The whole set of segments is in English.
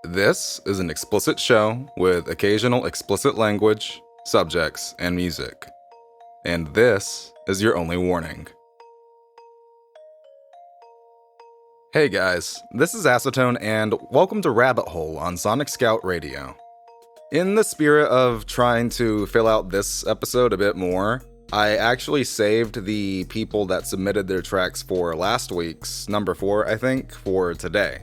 This is an explicit show with occasional explicit language, subjects, and music. And this is your only warning. Hey guys, this is Acytone and welcome to Rabbit Hole on Sonic Scout Radio. In the spirit of trying to fill out this episode a bit more, I actually saved the people that submitted their tracks for last week's, number 4 I think, for today.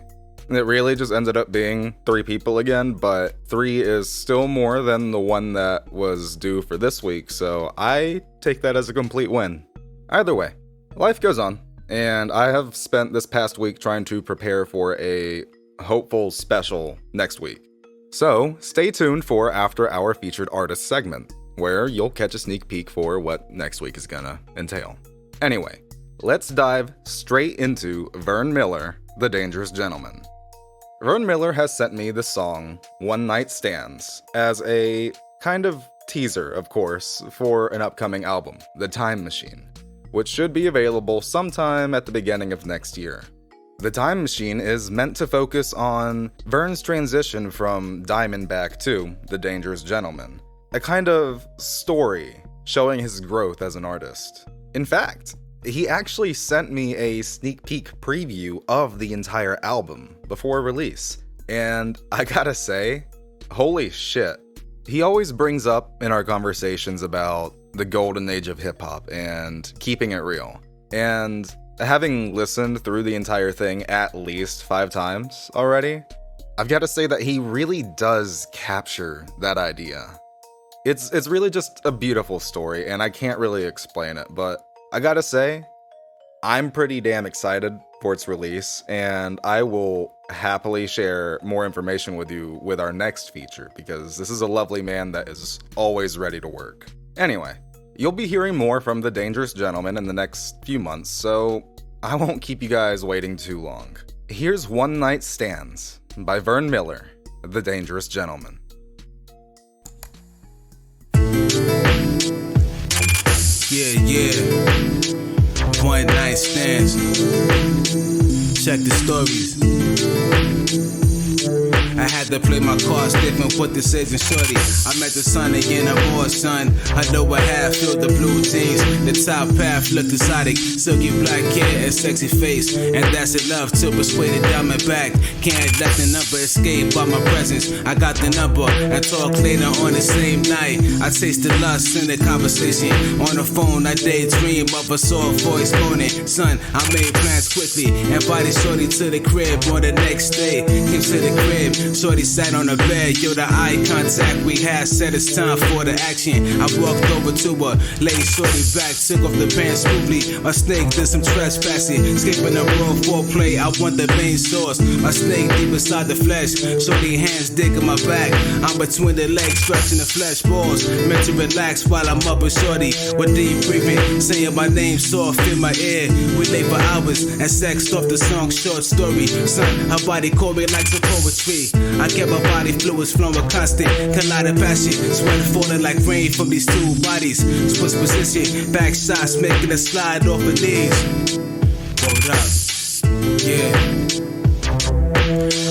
It really just ended up being 3 people again, but 3 is still more than the one that was due for this week, so I take that as a complete win. Either way, life goes on, and I have spent this past week trying to prepare for a hopeful special next week. So, stay tuned for After Our Featured Artist segment, where you'll catch a sneak peek for what next week is gonna entail. Anyway, let's dive straight into Vern Miller, The Dangerous Gentleman. Vern Miller has sent me the song One Night Stands as a kind of teaser, of course, for an upcoming album, The Time Machine, which should be available sometime at the beginning of next year. The Time Machine is meant to focus on Vern's transition from Diamondback to The Dangerous Gentleman, a kind of story showing his growth as an artist. In fact, he actually sent me a sneak peek preview of the entire album before release, and I gotta say, holy shit. He always brings up in our conversations about the golden age of hip-hop and keeping it real, and having listened through the entire thing at least 5 times already, I've gotta say that he really does capture that idea. It's really just a beautiful story, and I can't really explain it, but I gotta say, I'm pretty damn excited for its release, and I will happily share more information with you with our next feature, because this is a lovely man that is always ready to work. Anyway, you'll be hearing more from The Dangerous Gentleman in the next few months, so I won't keep you guys waiting too long. Here's One Night Stands by Vern Miller, The Dangerous Gentleman. Yeah. One night stands. Check the stories. I had to play my cards different with decision shorty. I met the sun again, I'm more son. I know I have filled the blue jeans. The top half looked exotic. Silky black hair and sexy face. And that's enough to persuade a diamond back. Can't let the number escape by my presence. I got the number and talk later on the same night. I taste the lust in the conversation. On the phone, I daydream of a soft voice moaning. Son, I made plans quickly. Invited shorty to the crib on the next day. Came to the crib. Shorty sat on the bed, yo, the eye contact we had said it's time for the action. I walked over to her, laid shorty back, took off the pants smoothly. My snake did some trespassing, skipping the raw foreplay. I want the main source. My snake deep inside the flesh. Shorty hands digging my back. I'm between the legs, stretching the flesh balls. Meant to relax while I'm up with shorty. With deep breathing, saying my name soft in my ear. We lay for hours and sex off the song short story. Son, her body called me like some poetry. I kept my body fluids flowing constant. Collide of passion, sweat falling like rain from these 2 bodies. Switch position, back shots making a slide off her knees. Hold up, yeah.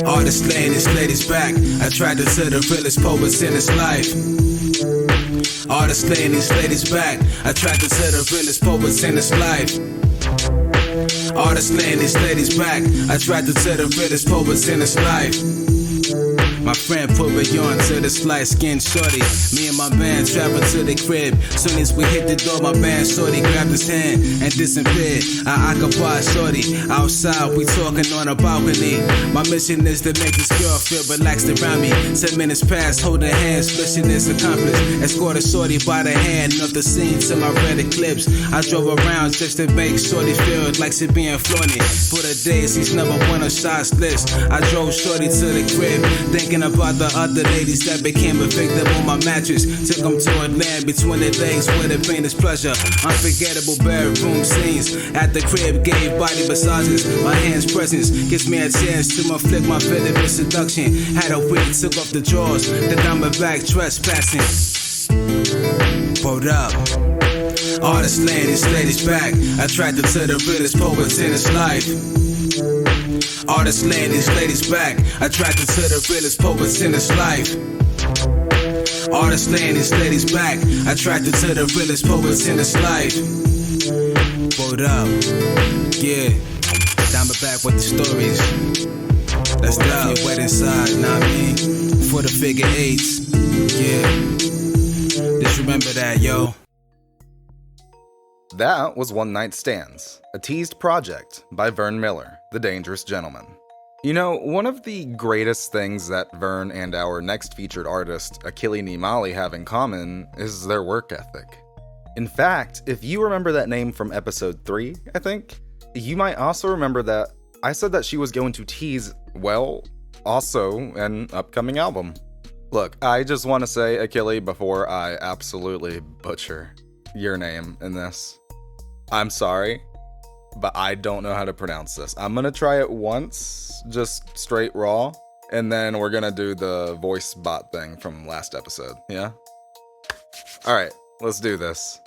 Artist laying his ladies back. Attracted to the realest poets in his life. Artist laying his ladies back. Attracted to the realest poets in his life. Artist laying his ladies back. Attracted to the realest poets in his life. My friend put me on to this light-skinned shorty. Me and my man traveled to the crib. Soon as we hit the door, my man shorty grabbed his hand and disappeared. I occupied shorty. Outside, we talking on a balcony. My mission is to make this girl feel relaxed around me. 10 minutes past, holding hands, mission is accomplished. Escorted shorty by the hand of the scene to my red eclipse. I drove around just to make shorty feel like she being flaunted. For the days, he's number 1 on shots list. I drove shorty to the crib, thinking about the other ladies that became a victim on my mattress. Took them to a land between the legs where the pain is pleasure. Unforgettable bedroom scenes. At the crib, gave body massages. My hand's presence gives me a chance to inflict my venomous seduction. Had a wig, took off the drawers. The diamondback trespassing. Hold up. Artist laying his ladies back. Attracted to the realest poets in his life. Artists laying these ladies back, attracted to the realest poets in this life. Artists laying these ladies back, attracted to the realest poets in this life. Hold up, yeah. Diamondback with the stories. Let's go. Wet inside, know what I mean? For the figure eights, yeah. Just remember that, yo. That was One Night Stands, a teased project by Vern Miller, the Dangerous Gentleman. You know, one of the greatest things that Vern and our next featured artist, Acytone Nimali, have in common is their work ethic. In fact, if you remember that name from episode 3, I think, you might also remember that I said that she was going to tease, well, also an upcoming album. Look, I just want to say, Acytone, before I absolutely butcher your name in this, I'm sorry, but I don't know how to pronounce this. I'm gonna try it once, just straight raw, and then we're gonna do the voice bot thing from last episode, yeah? Alright, let's do this.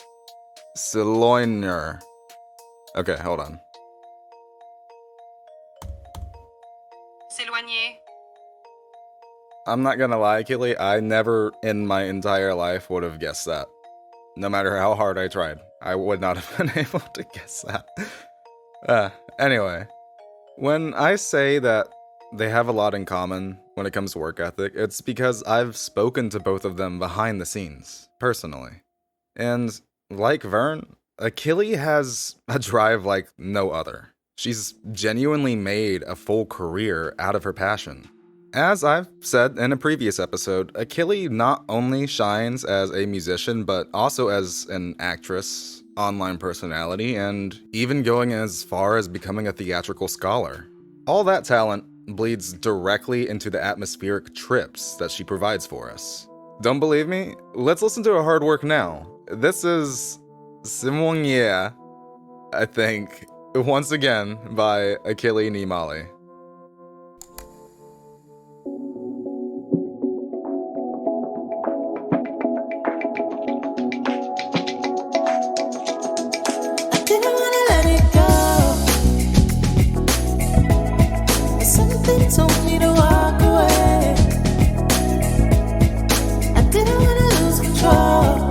Siloiner. Okay, hold on. S'éloigner. I'm not gonna lie, Acytone, I never in my entire life would have guessed that. No matter how hard I tried, I would not have been able to guess that. Anyway, when I say that they have a lot in common when it comes to work ethic, it's because I've spoken to both of them behind the scenes, personally. And like Vern, Acytone has a drive like no other. She's genuinely made a full career out of her passion. As I've said in a previous episode, Acytone not only shines as a musician, but also as an actress, online personality, and even going as far as becoming a theatrical scholar. All that talent bleeds directly into the atmospheric trips that she provides for us. Don't believe me? Let's listen to her hard work now. This is Simonye, I think, once again by Acytone Nimali. Told me to walk away. I didn't want to lose control.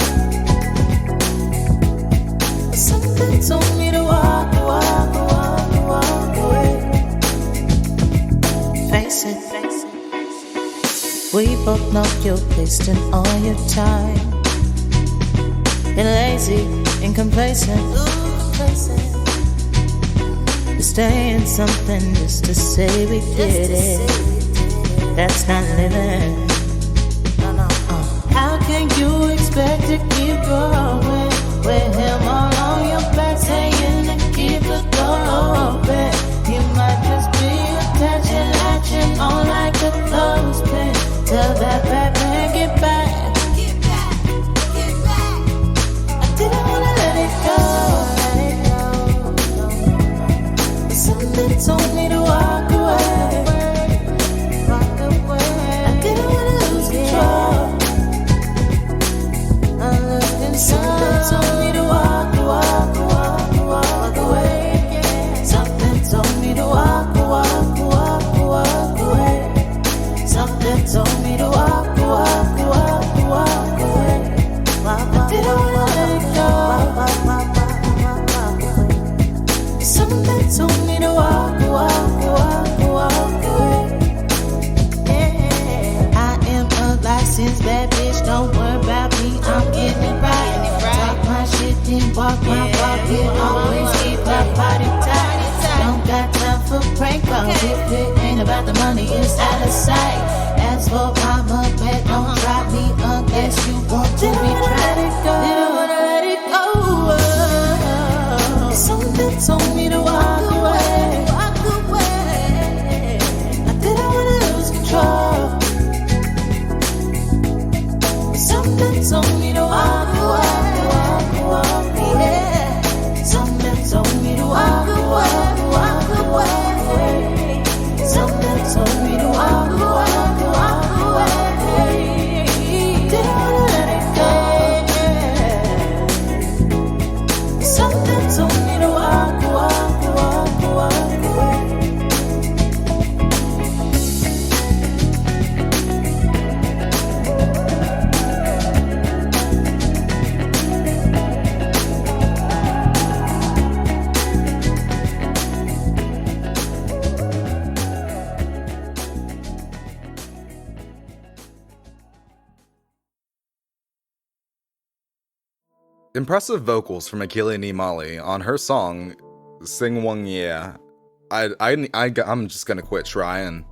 Something told me to walk away. Face it, we both know you're wasting all your time. You're lazy and complacent. Staying something just to say we did it. That's not living. How can you expect to keep going with him all on your back, saying to keep the door open? You might just be attention latching on like a clothespin. Tell that bad man get back. I didn't wanna let it go. Something told me to walk away. I didn't wanna lose control. Something told me to walk away. Something told me to walk away. Something told me to walk away. I didn't wanna let it go. Something told me to walk away. Yeah. I am a licensed bad bitch, don't worry about me, I'm getting it right. Talk my shit, then walk my walk, yeah. Always keep my body tight. Don't got time for prank calls, if it ain't about the money, it's out of sight. As for mama, bet don't try me unless you want to be tried. Didn't wanna let it go. Something told me to walk away. I didn't wanna lose control. Something told me to walk away. Yeah. Something told me to walk away. Something told me to walk away. Didn't wanna let it go. Something told me to walk away. Impressive vocals from Akili Nimali on her song, Sing Wong Yeah. I'm just gonna quit trying.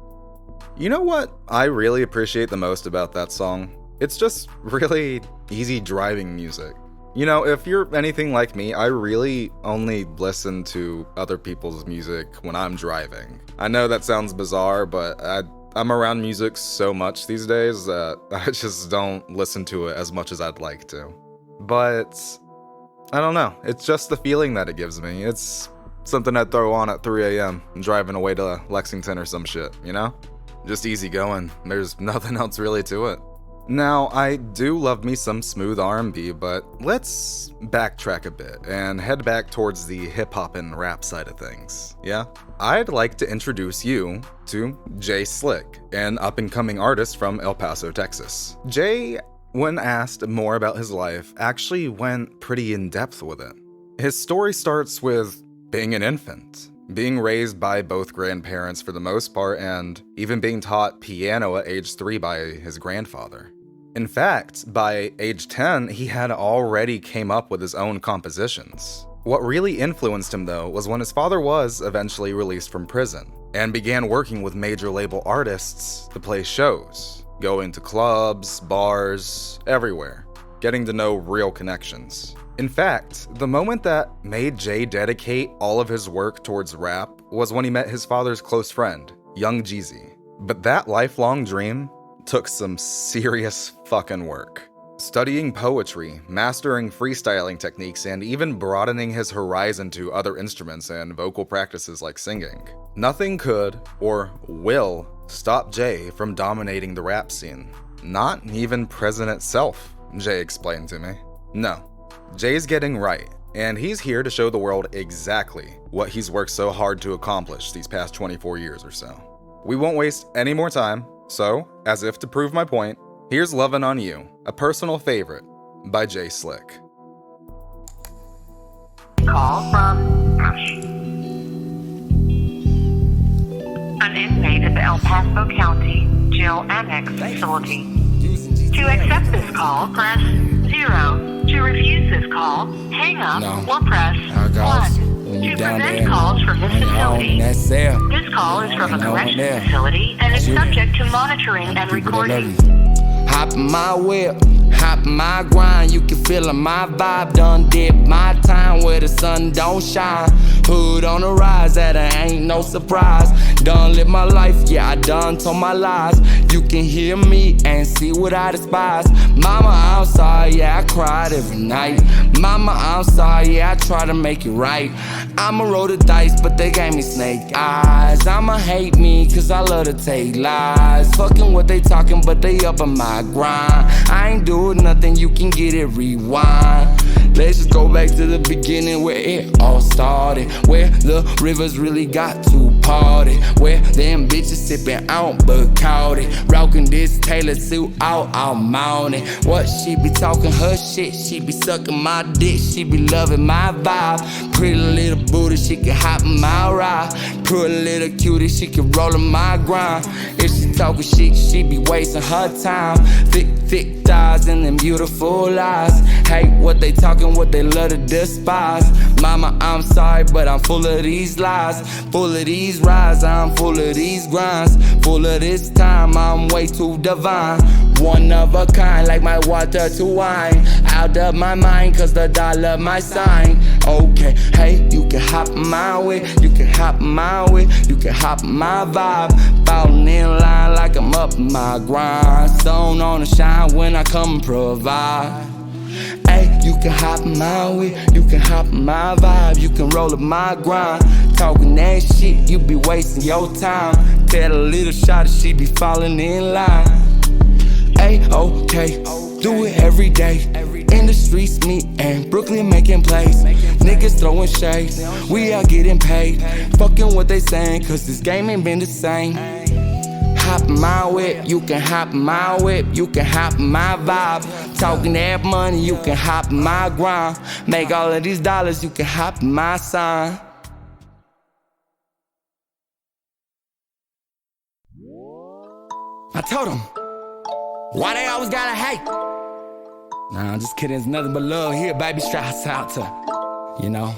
You know what I really appreciate the most about that song? It's just really easy driving music. You know, if you're anything like me, I really only listen to other people's music when I'm driving. I know that sounds bizarre, but I'm around music so much these days that I just don't listen to it as much as I'd like to. But I don't know, it's just the feeling that it gives me. It's something I'd throw on at 3 a.m. and driving away to Lexington or some shit, you know? Just easy going. There's nothing else really to it. Now, I do love me some smooth R&B, but let's backtrack a bit and head back towards the hip-hop and rap side of things, yeah? I'd like to introduce you to Jay Slick, an up-and-coming artist from El Paso, Texas. Jay, when asked more about his life, actually went pretty in-depth with it. His story starts with being an infant, being raised by both grandparents for the most part, and even being taught piano at age 3 by his grandfather. In fact, by age 10, he had already came up with his own compositions. What really influenced him, though, was when his father was eventually released from prison, and began working with major label artists to play shows, going to clubs, bars, everywhere, getting to know real connections. In fact, the moment that made Jay dedicate all of his work towards rap was when he met his father's close friend, Young Jeezy. But that lifelong dream took some serious fucking work. Studying poetry, mastering freestyling techniques, and even broadening his horizon to other instruments and vocal practices like singing. Nothing could, or will, stop Jay from dominating the rap scene. Not even prison itself, Jay explained to me. No. Jay's getting right, and he's here to show the world exactly what he's worked so hard to accomplish these past 24 years or so. We won't waste any more time, so, as if to prove my point, here's Lovin' on You, a personal favorite by Jay Slick. Call from an inmate at the El Paso County Jail Annex Facility. To accept this call, press 0. To refuse this call, hang up or press 1. To prevent calls from this facility. This call is from a corrections facility and is subject to monitoring and recording. Hop in my whip, hop in my grind. You can feel my vibe. Done dip my time where the sun don't shine. Hood on the rise, that ain't no surprise. Done live my life, yeah, I done told my lies. You can hear me and see what I despise. Mama, I'm sorry, yeah, I cried every night. Mama, I'm sorry, yeah, I try to make it right. I'ma roll the dice, but they gave me snake eyes. I'ma hate me, cause I love to take lies. Fucking what they talking, but they up on my grind. I ain't doing nothing, you can get it rewind. Let's just go back to the beginning where it all started. Where the rivers really got to party. Where them bitches sipping out but caught it. Rockin' this Taylor suit out all morning. What she be talking her shit, she be sucking my dick, she be loving my vibe. Pretty little booty, she can hop in my ride. Pretty little cutie, she can roll in my grind. If she talking shit, she be wasting her time. Thick thighs and them beautiful eyes. Hate what they talking, what they love to despise. Mama, I'm sorry, but I'm full of these lies. Full of these rides, I'm full of these grinds. Full of this time, I'm way too divine. One of a kind, like my water to wine. Out of my mind, cause the dollar my sign. Okay, hey, you can hop my way. You can hop my way. You can hop my vibe. Falling in line like I'm up my grind. Stone on the shine when I come and provide. Hey, you can hop my way, you can hop my vibe, you can roll up my grind. Talking that shit, you be wasting your time. Tell a little shot, she be falling in line. Hey, okay, do it every day. In the streets, me and Brooklyn making plays. Niggas throwing shades, we are getting paid. Fucking what they saying, cause this game ain't been the same. Hop my whip, you can hop my whip, you can hop my vibe. Talking that money, you can hop my grind. Make all of these dollars, you can hop my sign. I told them, why they always gotta hate? Nah, I'm just kidding. It's nothing but love here, baby. Shouts out to, you know,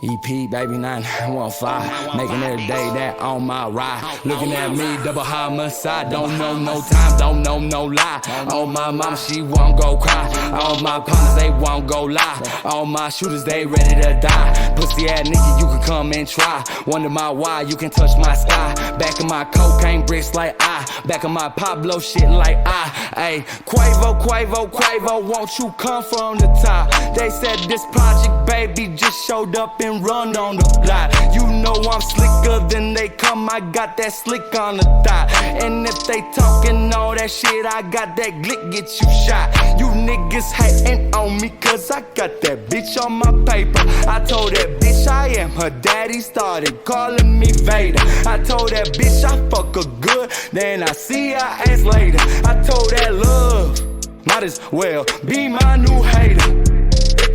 EP, baby, 915. Making every day that on my ride. Looking at me, double homicide. Don't know no time, don't know no lie. On my mama, she won't go cry. All my partners, they won't go lie. All my shooters, they ready to die. Pussy ass nigga, you can come and try. Wonder my why, you can touch my sky. Back of my cocaine bricks like I. Back of my Pablo shit like I. Ayy, Quavo, won't you come from the top? They said this project, baby, just showed up and run on the block. You know I'm slicker than they come, I got that slick on the thigh. And if they talking all that shit, I got that glick, get you shot. You niggas hating on me cause I got that bitch on my paper. I told that bitch I am her daddy, started calling me Vader. I told that bitch I fuck her good, then I see her ass later. I told that love might as well be my new hater.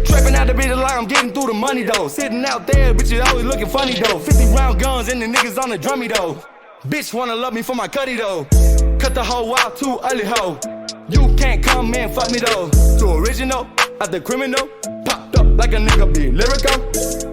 Trapping out the bitch like I'm getting through the money though. Sitting out there, bitches always looking funny though. 50 round guns and the niggas on the drummy though. Bitch wanna love me for my cutty though. Cut the hoe out too early hoe. You can't come and fuck me though. Too original, out the criminal. Popped up like a nigga be lyrical.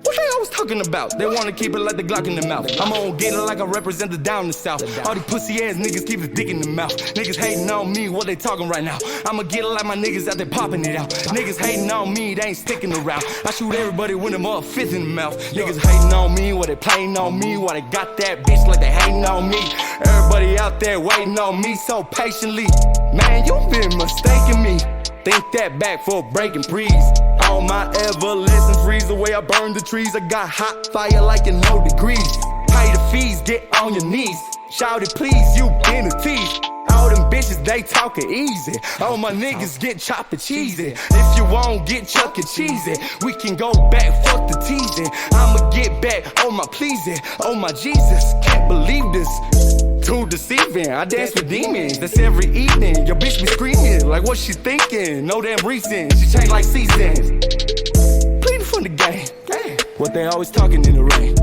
What they always talking about? They wanna keep it like the Glock in the mouth. I'm gonna get it like I represent the down the south. All these pussy ass niggas keep his dick in the mouth. Niggas hating on me, what they talking right now? I'ma get it like my niggas out there popping it out. Niggas hating on me, they ain't sticking around. I shoot everybody with them up fifth in the mouth. Niggas hating on me, what they playing on me? Why they got that bitch like they hating on me? Everybody out there waiting on me so patiently. Man, you been mistaking me. Think that back for breaking breeze. All my everlasting freeze, the way I burn the trees. I got hot fire like in no degrees. Pay the fees, get on your knees. Shout it please, you in the teeth. All them bitches, they talking easy. All my niggas get chopped and cheesy. If you won't get chuck and cheesy, we can go back, fuck the teasing. I'ma get back, oh my pleasing. Oh my Jesus, can't believe this. Too deceiving, I dance with demons. That's every evening. Your bitch be screaming like what she thinking. No damn reason, she changed like seasons. Pleading for the game. What they always talking in the rain.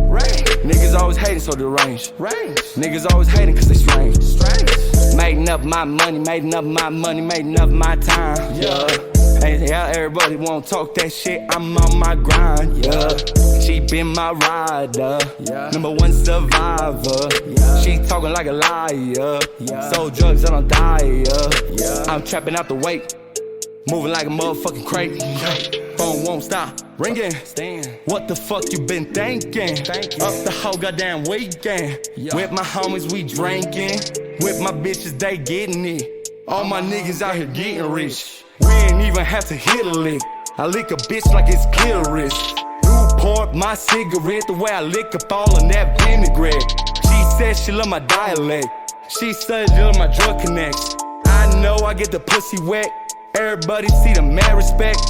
Niggas always hating, so the range. Niggas always hating cause they strange. Making up my money, making up my money, making up my time. Yeah. Hey, yeah, everybody wanna talk that shit. I'm on my grind. Yeah. She been my rider. Number one survivor. She talking like a liar. Sold drugs, I don't die. I'm trapping out the weight. Moving like a motherfucking crate. Phone won't stop ringing. What the fuck you been thinking? Up the whole goddamn weekend. With my homies we drinking. With my bitches they getting it. All my niggas out here getting rich. We ain't even have to hit a lick. I lick a bitch like it's clitoris. Newport, my cigarette, the way I lick up all of that vinaigrette. She said she love my dialect. She said she love my drug connects. I know I get the pussy wet. Everybody see the mad respect.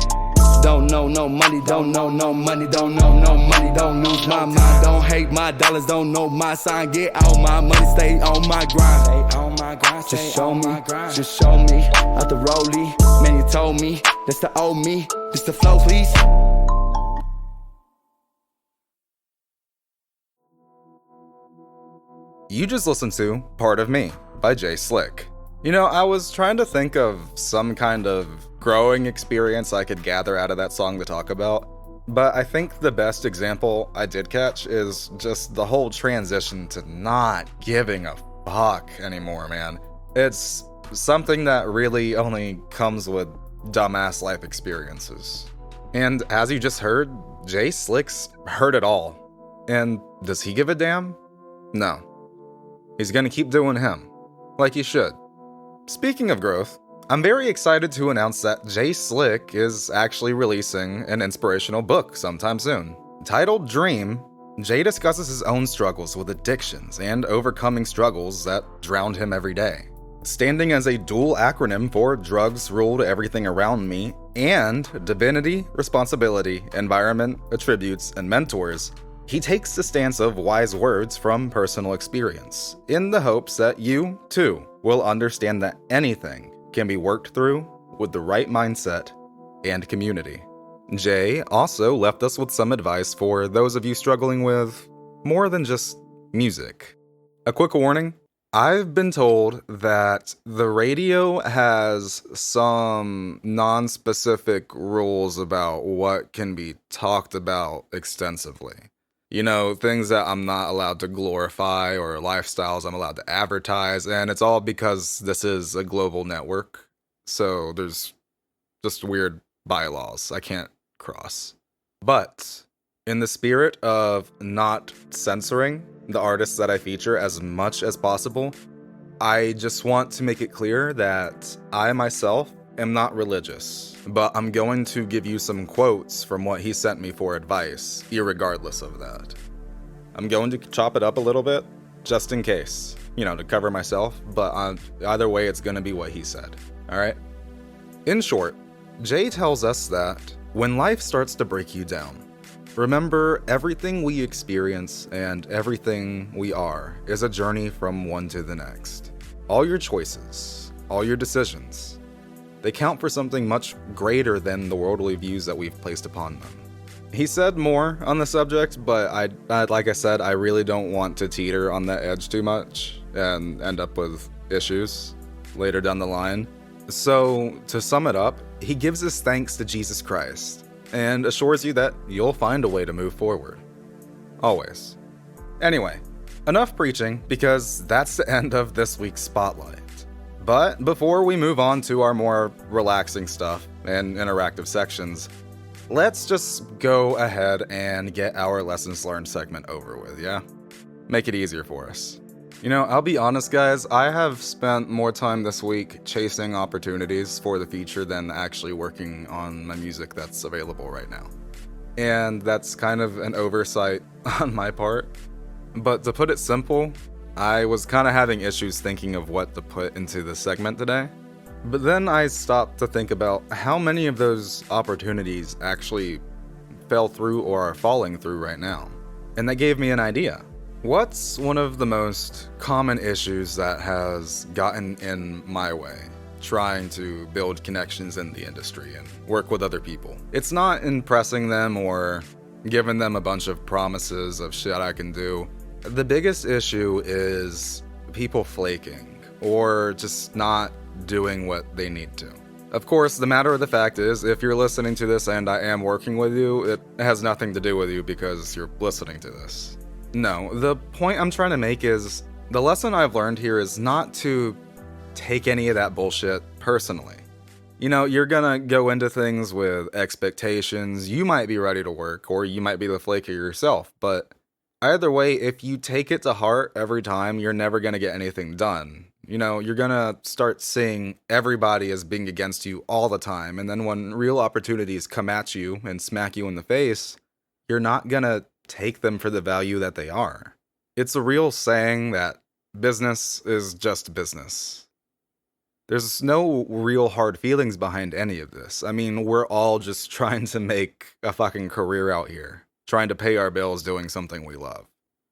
Don't know no money, don't know no money, don't know no money, don't lose my mind. Don't hate my dollars, don't know my sign. Get all my money, stay on my grind. Stay on my grind, just show me, just show me. Out the rollie, man you told me, that's the old me, this the flow please. You just listened to Part of Me by Jay Slick. You know, I was trying to think of some kind of growing experience I could gather out of that song to talk about, but I think the best example I did catch is just the whole transition to not giving a fuck anymore, man. It's something that really only comes with dumbass life experiences. And as you just heard, Jay Slick's heard it all. And does he give a damn? No. He's gonna keep doing him. Like he should. Speaking of growth, I'm very excited to announce that Jay Slick is actually releasing an inspirational book sometime soon. Titled Dream, Jay discusses his own struggles with addictions and overcoming struggles that drowned him every day. Standing as a dual acronym for drugs ruled everything around me and divinity, responsibility, environment, attributes, and mentors, he takes the stance of wise words from personal experience, in the hopes that you, too, will understand that anything can be worked through with the right mindset and community. Jay also left us with some advice for those of you struggling with more than just music. A quick warning, I've been told that the radio has some non-specific rules about what can be talked about extensively. You know, things that I'm not allowed to glorify or lifestyles I'm allowed to advertise, and it's all because this is a global network. So there's just weird bylaws I can't cross. But in the spirit of not censoring the artists that I feature as much as possible, I just want to make it clear that I myself am not religious, but I'm going to give you some quotes from what he sent me for advice, irregardless of that. I'm going to chop it up a little bit, just in case, to cover myself, but either way, it's going to be what he said, alright? In short, Jay tells us that when life starts to break you down, remember everything we experience and everything we are is a journey from one to the next. All your choices, all your decisions, they count for something much greater than the worldly views that we've placed upon them. He said more on the subject, but I like I said, I really don't want to teeter on that edge too much and end up with issues later down the line. So, to sum it up, he gives his thanks to Jesus Christ and assures you that you'll find a way to move forward. Always. Anyway, enough preaching, because that's the end of this week's Spotlight. But before we move on to our more relaxing stuff and interactive sections, let's just go ahead and get our Lessons Learned segment over with, yeah? Make it easier for us. I'll be honest, guys, I have spent more time this week chasing opportunities for the future than actually working on my music that's available right now. And that's kind of an oversight on my part. But to put it simple, I was kind of having issues thinking of what to put into the segment today. But then I stopped to think about how many of those opportunities actually fell through or are falling through right now. And that gave me an idea. What's one of the most common issues that has gotten in my way trying to build connections in the industry and work with other people? It's not impressing them or giving them a bunch of promises of shit I can do. The biggest issue is people flaking or just not doing what they need to. Of course, the matter of the fact is, if you're listening to this and I am working with you, it has nothing to do with you because you're listening to this. No, the point I'm trying to make is, the lesson I've learned here is not to take any of that bullshit personally. You're gonna go into things with expectations, you might be ready to work, or you might be the flaker yourself, but either way, if you take it to heart every time, you're never gonna get anything done. You're gonna start seeing everybody as being against you all the time, and then when real opportunities come at you and smack you in the face, you're not gonna take them for the value that they are. It's a real saying that business is just business. There's no real hard feelings behind any of this. I mean, we're all just trying to make a fucking career out here, trying to pay our bills doing something we love.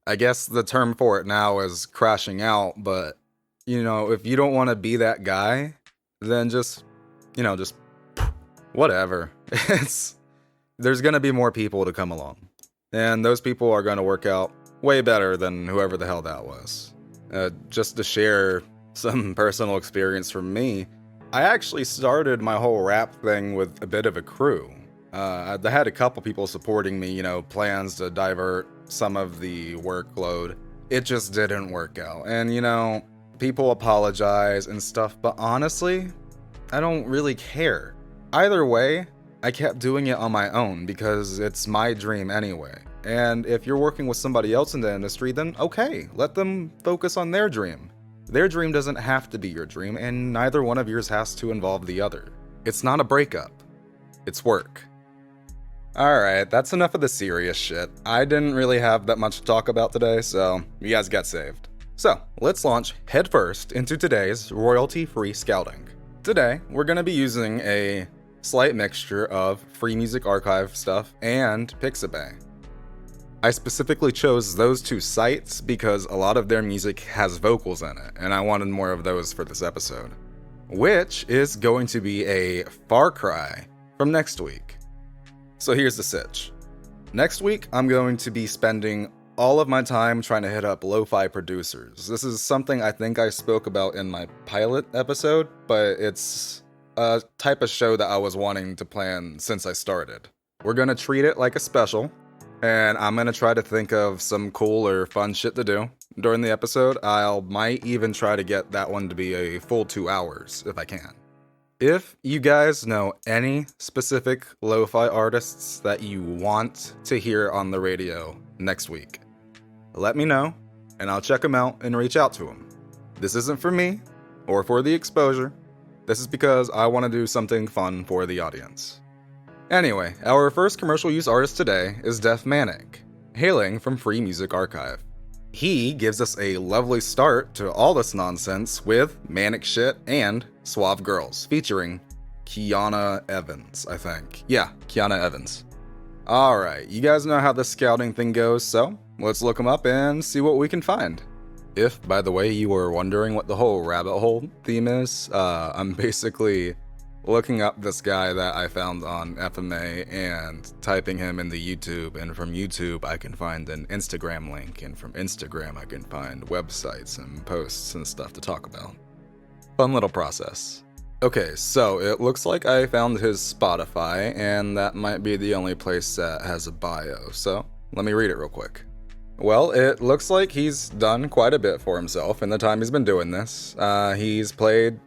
I guess the term for it now is crashing out, but, if you don't want to be that guy, then just whatever. There's gonna be more people to come along. And those people are going to work out way better than whoever the hell that was. Just to share some personal experience from me, I actually started my whole rap thing with a bit of a crew. I had a couple people supporting me, plans to divert some of the workload. It just didn't work out. And, people apologize and stuff, but honestly, I don't really care. Either way, I kept doing it on my own because it's my dream anyway. And if you're working with somebody else in the industry, then okay, let them focus on their dream. Their dream doesn't have to be your dream, and neither one of yours has to involve the other. It's not a breakup. It's work. Alright, that's enough of the serious shit. I didn't really have that much to talk about today, so you guys got saved. So, let's launch headfirst into today's royalty-free scouting. Today, we're going to be using a slight mixture of Free Music Archive stuff and Pixabay. I specifically chose those two sites because a lot of their music has vocals in it, and I wanted more of those for this episode. Which is going to be a far cry from next week. So here's the sitch. Next week, I'm going to be spending all of my time trying to hit up lo-fi producers. This is something I think I spoke about in my pilot episode, but it's a type of show that I was wanting to plan since I started. We're gonna treat it like a special, and I'm gonna try to think of some cool or fun shit to do during the episode. I might even try to get that one to be a full 2 hours if I can. If you guys know any specific lo-fi artists that you want to hear on the radio next week, let me know, and I'll check them out and reach out to them. This isn't for me, or for the exposure. This is because I want to do something fun for the audience. Anyway, our first commercial use artist today is Def Manic, hailing from Free Music Archive. He gives us a lovely start to all this nonsense with Manic Shit and Suave Girls, featuring Kiana Evans, I think. Yeah, Kiana Evans. Alright, you guys know how the scouting thing goes, so let's look them up and see what we can find. If, by the way, you were wondering what the whole rabbit hole theme is, I'm basically looking up this guy that I found on FMA and typing him in the YouTube, and from YouTube I can find an Instagram link, and from Instagram I can find websites and posts and stuff to talk about. Fun little process. Okay, so it looks like I found his Spotify, and that might be the only place that has a bio, so let me read it real quick. Well, it looks like he's done quite a bit for himself in the time he's been doing this. He's played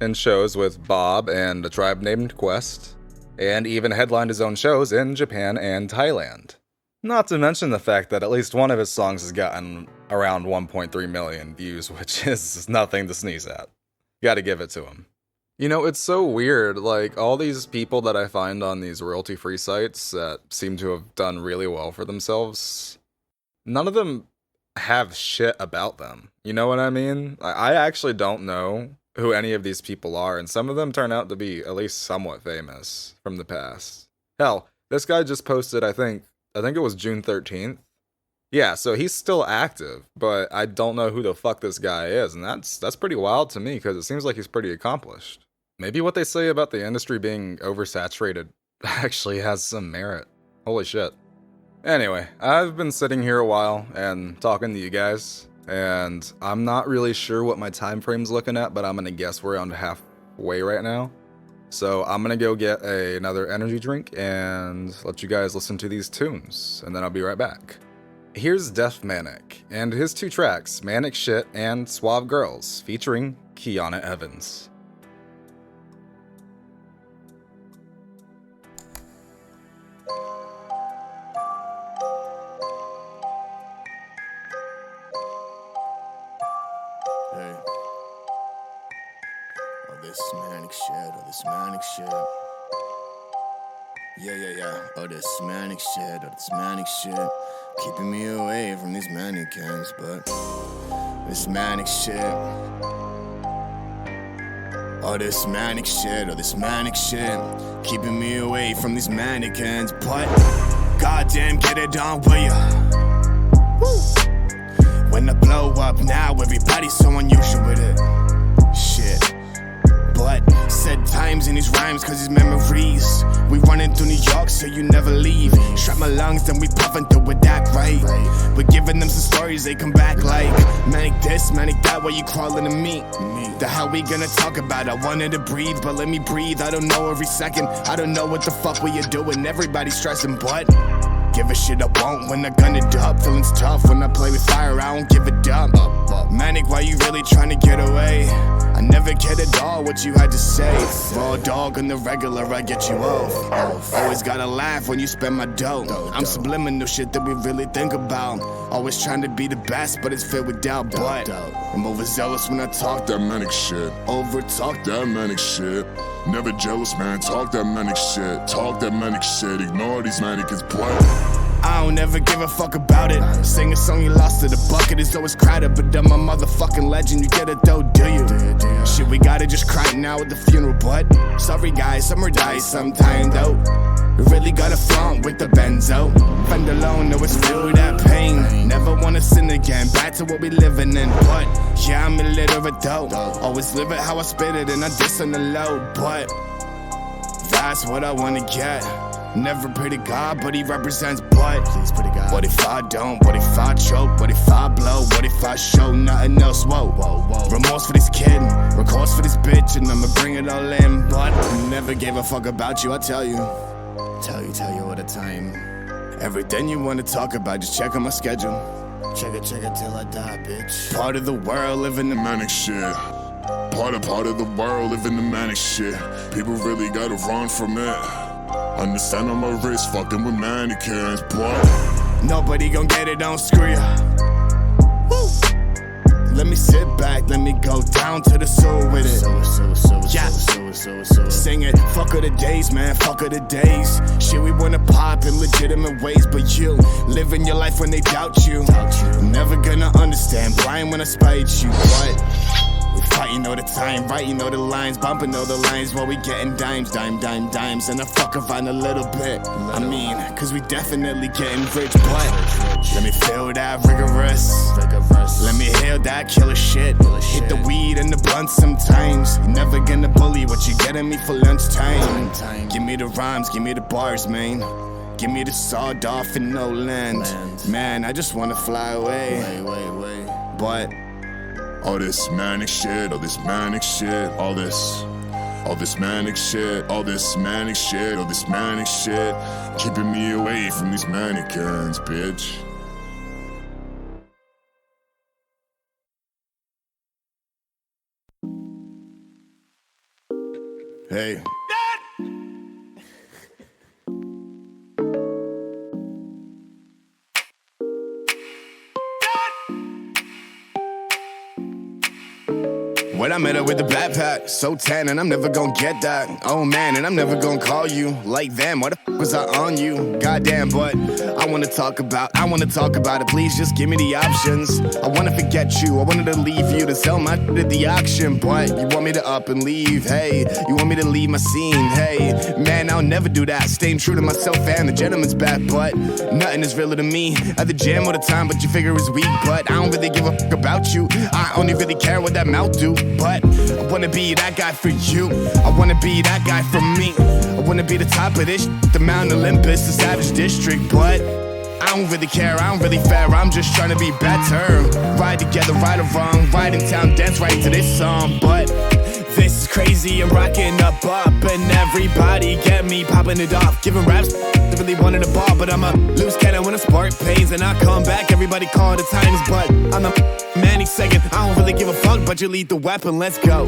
in shows with Bob and A Tribe Named Quest, and even headlined his own shows in Japan and Thailand. Not to mention the fact that at least one of his songs has gotten around 1.3 million views, which is nothing to sneeze at. Gotta give it to him. You know, it's so weird, like, all these people that I find on these royalty-free sites that seem to have done really well for themselves, none of them have shit about them. You know what I mean? I actually don't know who any of these people are, and some of them turn out to be at least somewhat famous from the past. Hell, this guy just posted, I think it was June 13th. Yeah, so he's still active, but I don't know who the fuck this guy is, and that's pretty wild to me, because it seems like he's pretty accomplished. Maybe what they say about the industry being oversaturated actually has some merit. Holy shit. Anyway, I've been sitting here a while and talking to you guys, and I'm not really sure what my time frame's looking at, but I'm gonna guess we're around halfway right now. So I'm gonna go get another energy drink and let you guys listen to these tunes, and then I'll be right back. Here's Def Manic, and his 2 tracks, Manic Shit and Suave Girls, featuring Kiana Evans. Hey. Oh, this manic shit. Yeah. Oh, this manic shit. Keeping me away from these mannequins, but this manic shit. Oh, this manic shit. Keeping me away from these mannequins, but goddamn, get it on, will ya? Woo! When I blow up now, everybody's so unusual with it. Shit. But said times in these rhymes, cause these memories. We running through New York, so you never leave. Strap my lungs, then we puffin' through with that, right? We're giving them some stories, they come back like manic this, manic that, why you crawling to me? The hell we gonna talk about? I wanted to breathe, but let me breathe. I don't know every second, I don't know what the fuck we are doing. Everybody's stressing, but give a shit I won't when I gun it up. Feelings tough when I play with fire, I don't give a dump. Manic, why you really trying to get away? I never cared at all what you had to say. Raw dog on the regular, I get you off. Always gotta laugh when you spend my dough. I'm subliminal shit that we really think about. Always trying to be the best, but it's filled with doubt. But I'm overzealous when I talk that manic shit. Over talk that manic shit. Never jealous, man, talk that manic shit. Talk that manic shit, ignore these mannequins, boy. I don't ever give a fuck about it. Sing a song you lost to the bucket is always crowded, but I'm a motherfucking legend, you get it though, do you? Shit, we gotta just cry now at the funeral, but sorry guys, summer dies sometime though. We really gotta flaunt with the benzo. Friend alone, always feel that pain. Never wanna sin again, back to what we living in, but yeah, I'm illiterate though. Always live it how I spit it and I diss on the low, but that's what I wanna get. Never pray to God, but he represents but. Please pray to God. What if I don't? What if I choke? What if I blow? What if I show nothing else? Whoa, whoa, whoa. Remorse for this kid, recourse for this bitch, and I'ma bring it all in. But never gave a fuck about you, I tell you. Tell you all the time. Everything you wanna talk about, just check on my schedule. Check it till I die, bitch. Part of the world living the manic shit. Part of the world living the manic shit. People really gotta run from it. Understand on my wrist, fucking with mannequins, but nobody gon' get it, don't screw ya. Woo. Let me sit back, let me go down to the sewer with it. Sing it, fuck of the days, man, fuck of the days. Shit, we wanna pop in legitimate ways, but you living your life when they doubt you. Never gonna understand, blind when I spite you, but we fighting all the time, writing all the lines, bumping all the lines while we getting dimes. And I fuck around a little bit. I mean, cause we definitely getting rich, but let me feel that rigorous. Let me heal that killer shit. Hit the weed and the blunt sometimes. You're never gonna bully what you getting me for lunchtime. Give me the rhymes, give me the bars, man. Give me the sawed off and no land. Man, I just wanna fly away. But all this manic shit, all this manic shit, all this manic shit, all this manic shit, all this manic shit, keeping me away from these mannequins, bitch. Hey. When I met her with the backpack, so tan, and I'm never gonna get that. Oh man, and I'm never gonna call you like them. Why the f was I on you? Goddamn, but I wanna talk about it. Please just give me the options. I wanna forget you, I wanted to leave you to sell my shit at the auction. But you want me to up and leave, hey. You want me to leave my scene, hey. Man, I'll never do that. Staying true to myself and the gentleman's back, but nothing is realer to me. At the gym all the time, but your figure is weak. But I don't really give a f about you. I only really care what that mouth do. But I wanna be that guy for you. I wanna be that guy for me. I wanna be the top of this the Mount Olympus, the Savage District. But I don't really care, I don't really fair. I'm just trying to be better. Ride together, right or wrong. Ride in town, dance right to this song. But this is crazy, I'm rocking up, and everybody get me popping it off. Giving raps, I really wanted a ball, but I'm a loose cannon when I spark pains. And I come back, everybody call the times, but I'm the manic second. I don't really give a fuck, but you lead the weapon, let's go.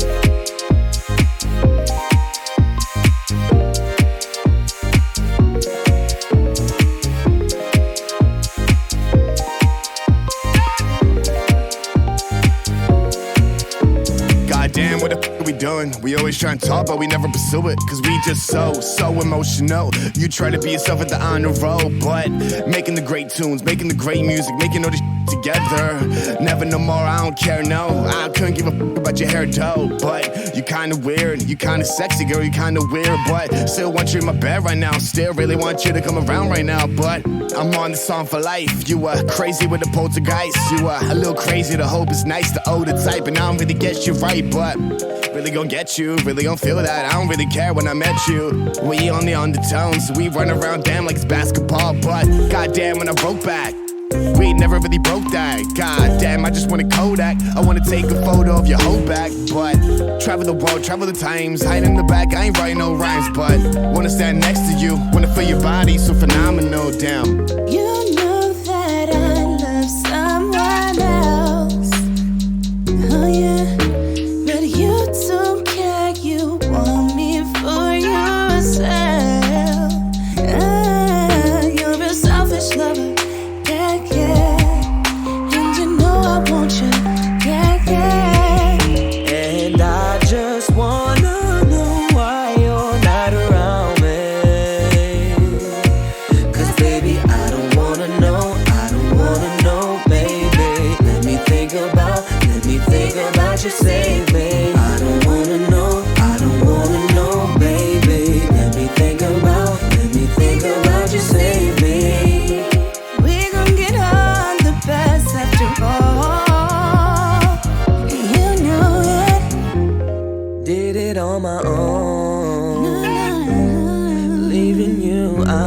Damn, what the f are we doing? We always try and talk, but we never pursue it. Cause we just so emotional. You try to be yourself at the honor roll, but making the great tunes, making the great music, making all this together. Never no more, I don't care, no. I couldn't give a f about your hair, though. But you kinda weird, you kinda sexy, girl, you kinda weird. But still want you in my bed right now. Still really want you to come around right now. But I'm on the song for life. You are crazy with the poltergeist. You are a little crazy, the hope is nice, the older type. And I don't really get you right, but really gon' get you, really gon' feel that. I don't really care when I met you. We on the undertones, we run around damn like it's basketball. But goddamn, when I broke back, we never really broke that. God damn, I just want a Kodak. I wanna take a photo of your whole back. But travel the world, travel the times. Hide in the back, I ain't writing no rhymes. But wanna stand next to you, wanna feel your body so phenomenal, damn. You know that I love someone else. Oh yeah, but you don't care. You want me for yourself. You're a selfish lover. And you know I want you, And I just wanna know why you're not around me. Cause baby, I don't wanna know, baby. Let me think about you, save me. I don't wanna know, baby. Let me think about you, save me. On my own, leaving you out.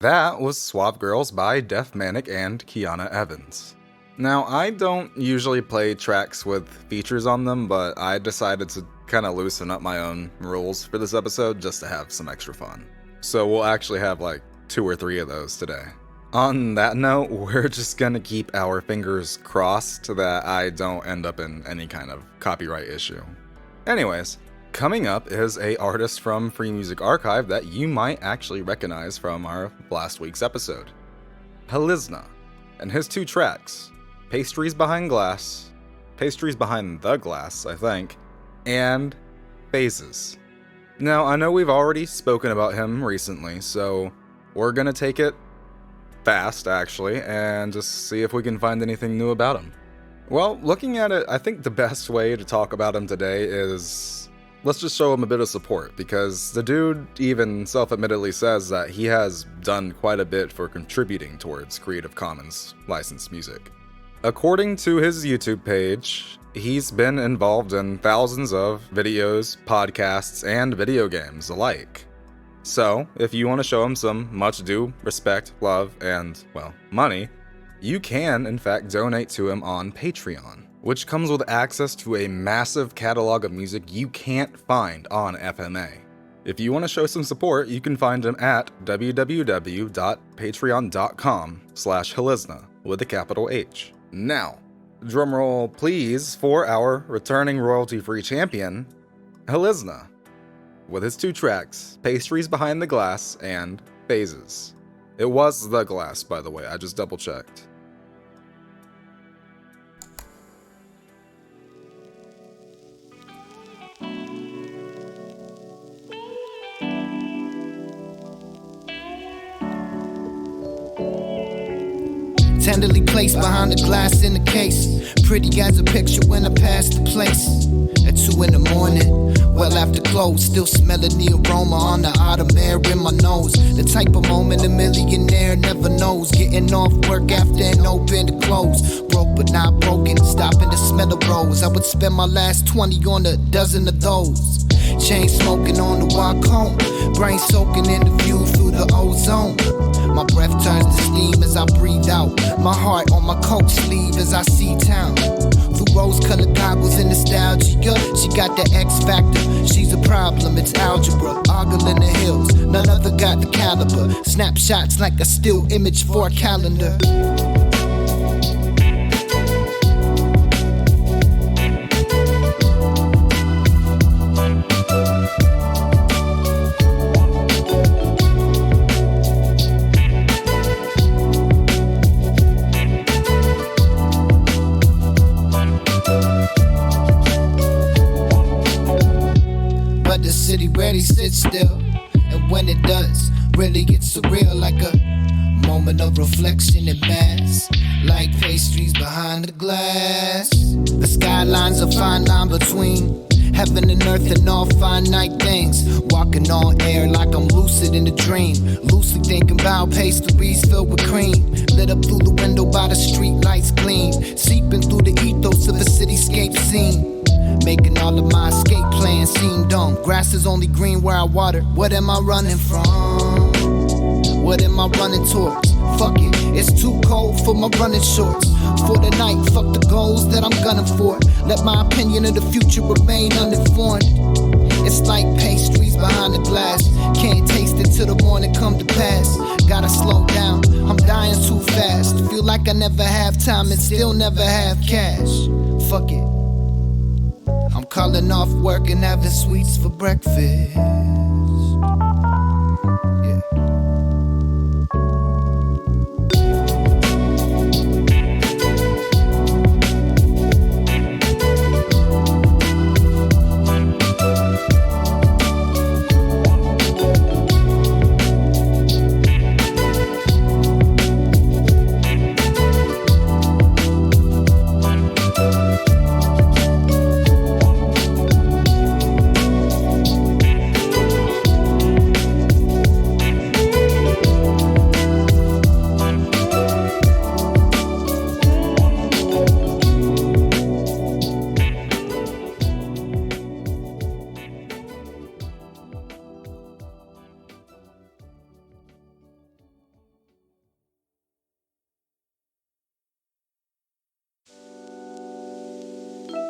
That was Swab Girls by Def Manic and Kiana Evans. Now, I don't usually play tracks with features on them, but I decided to kind of loosen up my own rules for this episode just to have some extra fun. So we'll actually have like 2 or 3 of those today. On that note, we're just gonna keep our fingers crossed that I don't end up in any kind of copyright issue. Anyways, coming up is a artist from Free Music Archive that you might actually recognize from our last week's episode. Helizna, and his 2 tracks, Pastries Behind the Glass, I think, and Phases. Now, I know we've already spoken about him recently, so we're gonna take it fast, actually, and just see if we can find anything new about him. Well, looking at it, I think the best way to talk about him today is let's just show him a bit of support, because the dude even self-admittedly says that he has done quite a bit for contributing towards Creative Commons licensed music. According to his YouTube page, he's been involved in thousands of videos, podcasts, and video games alike. So, if you want to show him some much due respect, love, and, well, money, you can, in fact, donate to him on Patreon, which comes with access to a massive catalog of music you can't find on FMA. If you want to show some support, you can find him at www.patreon.com/Helizna with a capital H. Now, drumroll please for our returning royalty-free champion, Helizna, with his 2 tracks, Pastries Behind the Glass and Phases. It was The Glass, by the way, I just double-checked. Tenderly placed behind the glass in the case. Pretty as a picture when I pass the place. At 2 in the morning, well after close, still smelling the aroma on the autumn air in my nose. The type of moment a millionaire never knows. Getting off work after an open to close. Broke but not broken, stopping to smell the rose. I would spend my last 20 on a dozen of those. Chain smoking on the walk home. Brain soaking in the view through the ozone. My breath turns to steam as I breathe out. My heart on my coat sleeve as I see town. Through rose-colored goggles and nostalgia, she got the X factor. She's a problem, it's algebra. Ogle in the hills, none other got the caliber. Snapshots like a still image for a calendar. Rarely sits still, and when it does, really gets surreal, like a moment of reflection in mass, like pastries behind the glass. The skyline's a fine line between heaven and earth and all finite things. Walking on air like I'm lucid in a dream. Loosely thinking about pastries filled with cream. Lit up through the window by the street lights gleam. Seeping through the ethos of a cityscape scene. Making all of my escape plans seem dumb. Grass is only green where I water. What am I running from? What am I running towards? Fuck it, it's too cold for my running shorts. For the night, fuck the goals that I'm gunning for. Let my opinion of the future remain uninformed. It's like pastries behind the glass. Can't taste it till the morning come to pass. Gotta slow down, I'm dying too fast. Feel like I never have time and still never have cash. Fuck it, I'm calling off work and having sweets for breakfast. Yeah.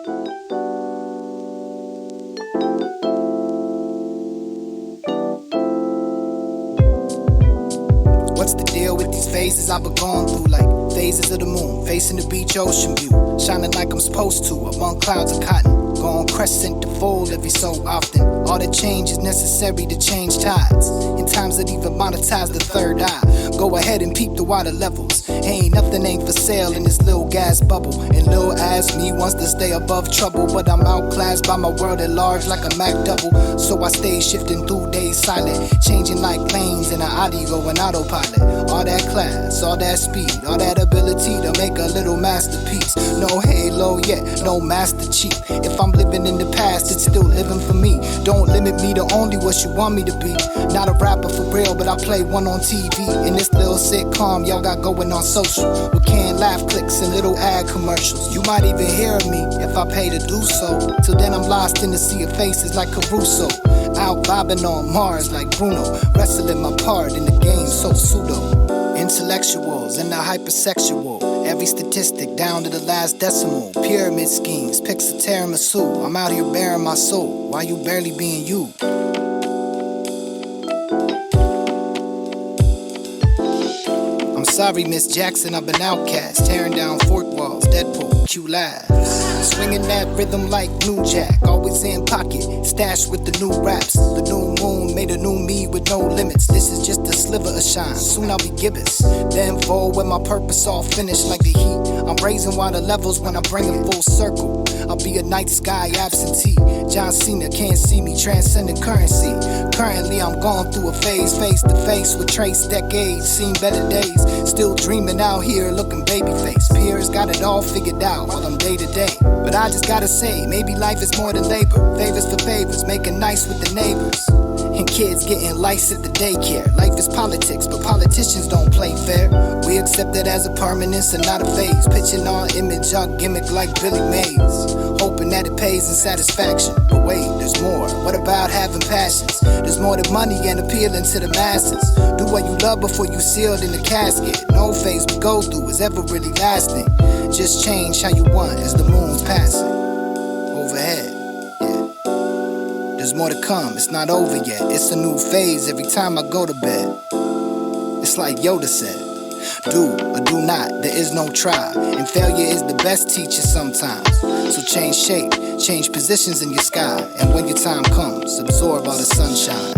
What's the deal with these phases I've been going through? Like phases of the moon, facing the beach ocean view, shining like I'm supposed to among clouds of cotton, going crescent to full every so often. All the change is necessary to change tides. In times that even monetize the third eye, go ahead and peep the water levels. Nothing ain't for sale in this little gas bubble. And Lil ass me wants to stay above trouble, but I'm outclassed by my world at large like a Mac double. So I stay shifting through days silent, changing like planes in an audio and autopilot. All that class, all that speed, all that ability to make a little masterpiece. No halo yet, no master chief. If I'm living in the past, it's still living for me. Don't limit me to only what you want me to be. Not a rapper for real, but I play one on TV. In this little sitcom y'all got going on social, with canned laugh clicks and little ad commercials. You might even hear me if I pay to do so. Till then I'm lost in the sea of faces like Caruso, out vibing on Mars like Bruno, wrestling my part in the game so pseudo. Intellectuals and the hypersexual, every statistic down to the last decimal. Pyramid schemes, pics of tiramisu. I'm out here bearing my soul, while you barely being you. I'm sorry, Miss Jackson, I've been outcast, tearing down fort walls, Deadpool, Q laughs. Swinging that rhythm like New Jack, always in pocket, stashed with the new raps. The new moon made a new me with no limits. This is just a sliver of shine, soon I'll be gibbous. Then fold with my purpose all finished like the heat. I'm raising water levels when I bring it full circle. I'll be a night sky absentee. John Cena can't see me, transcending currency. Currently I'm going through a phase, face to face with trace decades, seen better days. Still dreaming out here, looking baby face. Peers got it all figured out while I'm day to day. But I just gotta say, maybe life is more than labor. Favors for favors, making nice with the neighbors. And kids getting lice at the daycare. Life is politics, but politicians don't play fair. We accept it as a permanence and not a phase. Pitching our image, our gimmick like Billy Mays, hoping that it pays in satisfaction. But wait, there's more. What about having passions? There's more than money and appealing to the masses. Do what you love before you sealed in the casket. No phase we go through is ever really lasting. Just change how you want as the moon's passing overhead. There's more to come, it's not over yet. It's a new phase every time I go to bed. It's like Yoda said, do or do not, there is no try. And failure is the best teacher sometimes. So change shape, change positions in your sky. And when your time comes, absorb all the sunshine.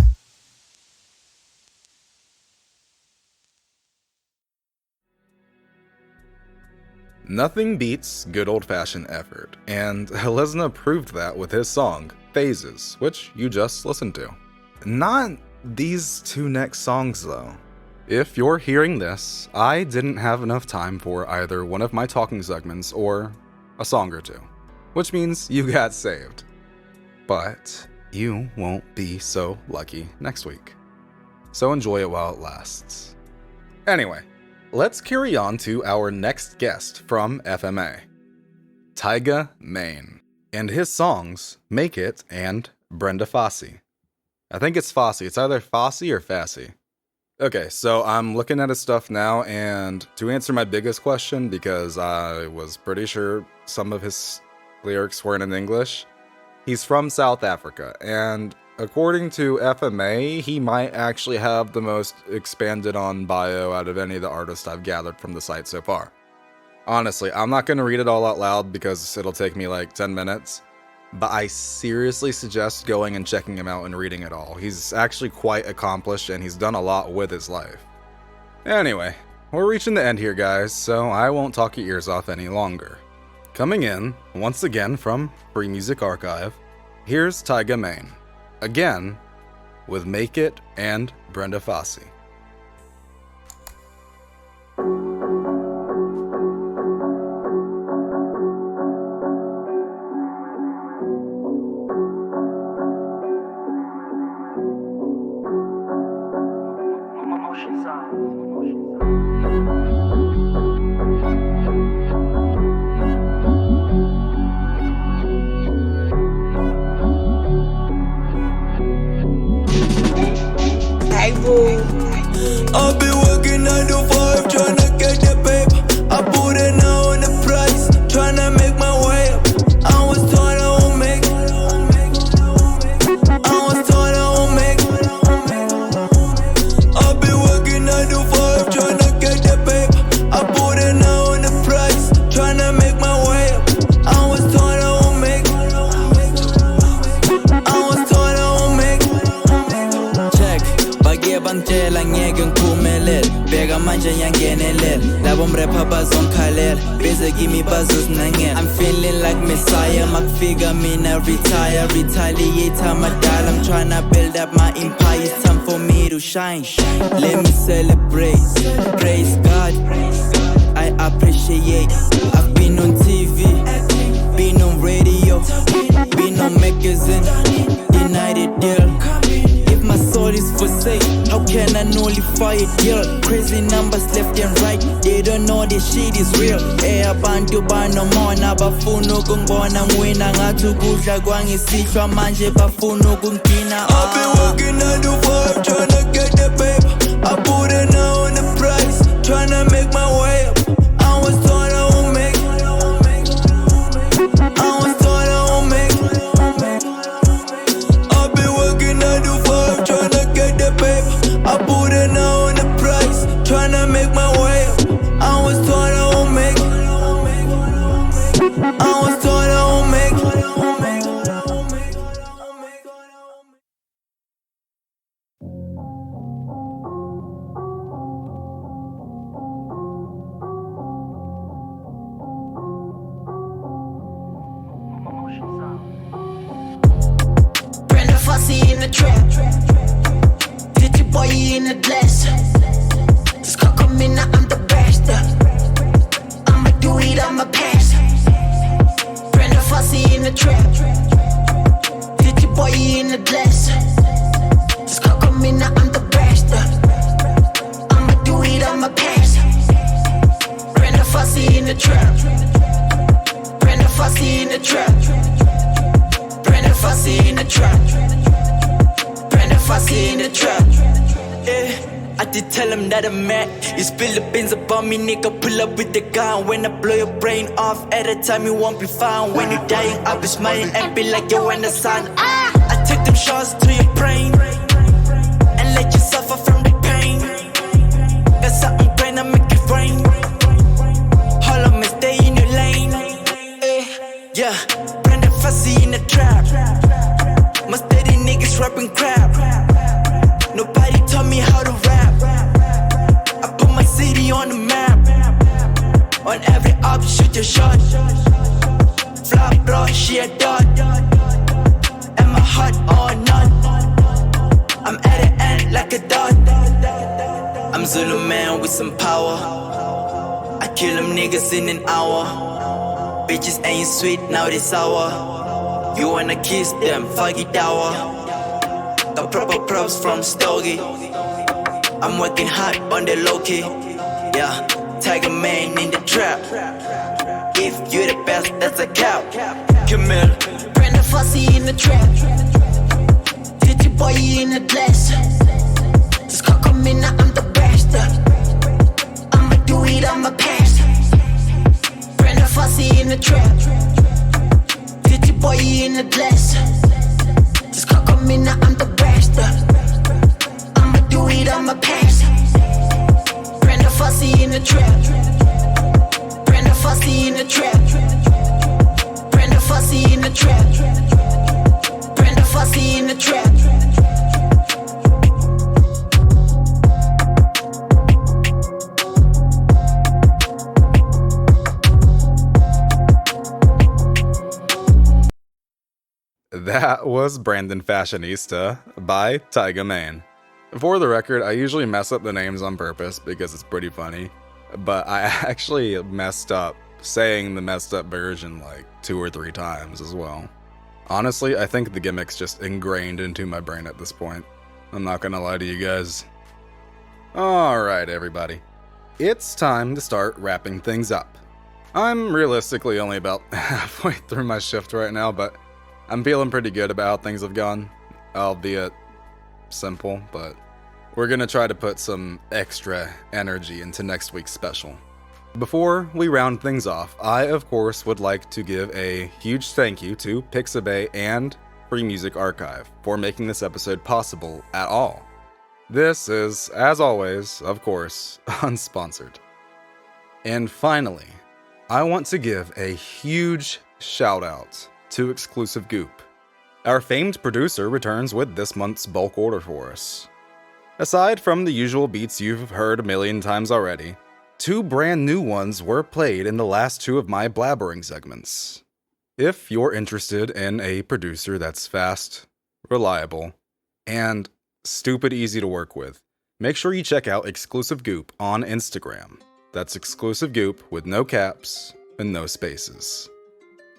Nothing beats good old-fashioned effort, and Lesna proved that with his song, Phases, which you just listened to. Not these two next songs, though. If you're hearing this, I didn't have enough time for either one of my talking segments or a song or two, which means you got saved. But you won't be so lucky next week. So enjoy it while it lasts. Anyway, let's carry on to our next guest from FMA, Tyga Maine, and his songs Make It and Brenda Fassi. I think it's Fassi. It's either Fassi or Fassi. Okay, so I'm looking at his stuff now, and to answer my biggest question, because I was pretty sure some of his lyrics weren't in English, he's from South Africa, and according to FMA, he might actually have the most expanded on bio out of any of the artists I've gathered from the site so far. Honestly, I'm not going to read it all out loud because it'll take me like 10 minutes, but I seriously suggest going and checking him out and reading it all. He's actually quite accomplished and he's done a lot with his life. Anyway, we're reaching the end here, guys, so I won't talk your ears off any longer. Coming in, once again from Free Music Archive, here's Tyga Maine. Again, with Make It and Brenda Fassi. I've been working 9 to 5, tryna get the paper. I put it now on the price, tryna make my way up. I was Afrika manje yangenelela labo mrapper bazongikhalela beze kimi bazosinengela. I'm feeling like Messiah makufika mina retaliate amadala. I'm tryna build up my empire, it's time for me to shine. Let me celebrate, praise God, I appreciate. I've been on TV, been on radio, been on magazine, denied it deal. If my soul is forsaken, how can I nullify it deal? Crazy numbers left and right, they don't know this shit is real. Abantu banomona bafuna ukungibona ngwina ngathi ukudla kwangisihlwa manje bafuna ukungigcina. I've been working 9 to 5 tryna get the paper. I put it now on the price, tryna make my way up. I was told I won't make it. I was told I won't make it. I've been working 9 to 5 tryna get the paper. I put it now on the price, tryna make my way up. I was told I won't make it. I was told I won't make it. Brenda Fossey in the trap, Pretty boy in the glass. This cock I'm in, I'm the best. I'ma do it, I'ma pass. Brenda Fossey in the trap, Pretty boy in the glass. This cock I'm in, I'm the best. I'ma do it, I'ma pass. Brenda Fossey in the trap, Brenda Fossey in the trap, Brenda Fossey in the trap, Brenda Fossey in the trap. I did tell him that I'm mad. You spill the beans about me, nigga, pull up with the gun. When I blow your brain off, at a time you won't be found. When you dying, I'll be smiling and be like you in the sun. I take them shots to your brain and let you suffer from the pain. Got something gonna make it rain. All of me stay in your lane. Yeah, Brenda Fossey in the trap. My steady niggas rapping crap. Nobody taught me how to rap. I put my city on the map. On every up, shoot your shot. Flop, bro, she a dot. And my heart or none. I'm at the end like a dot. I'm Zulu man with some power. I kill them niggas in an hour. Bitches ain't sweet, now they sour. You wanna kiss them, fuck it dour. Got proper props from Stogie. I'm working hard on the low key. Yeah, Tiger Man in the trap. If you the best, that's a cap. Camille. Brenda Fossey in the trap, Pretty boy in the glass. This cock I'm in, I'm the best. I'ma do it, I'ma pass. Brenda Fossey in the trap, Pretty boy in the glass. This cock I'm in, I'm the best. I'ma do it, I'ma pass. Brenda Fossey in the trap, Brenda Fossey in the trap, Brenda Fossey in the trap, Brenda Fossey in the trap. That was Brandon Fashionista by Tyga Man. For the record, I usually mess up the names on purpose because it's pretty funny, but I actually messed up saying the messed up version like 2 or 3 times as well. Honestly, I think the gimmick's just ingrained into my brain at this point. I'm not gonna lie to you guys. Alright, everybody. It's time to start wrapping things up. I'm realistically only about halfway through my shift right now, but I'm feeling pretty good about how things have gone, albeit simple, but we're gonna try to put some extra energy into next week's special. Before we round things off, I of course would like to give a huge thank you to Pixabay and Free Music Archive for making this episode possible at all. This is, as always, of course, unsponsored. And finally, I want to give a huge shout out to Exclusive Goop. Our famed producer returns with this month's bulk order for us. Aside from the usual beats you've heard a million times already, 2 brand new ones were played in the last 2 of my blabbering segments. If you're interested in a producer that's fast, reliable, and stupid easy to work with, make sure you check out Exclusive Goop on Instagram. That's Exclusive Goop with no caps and no spaces.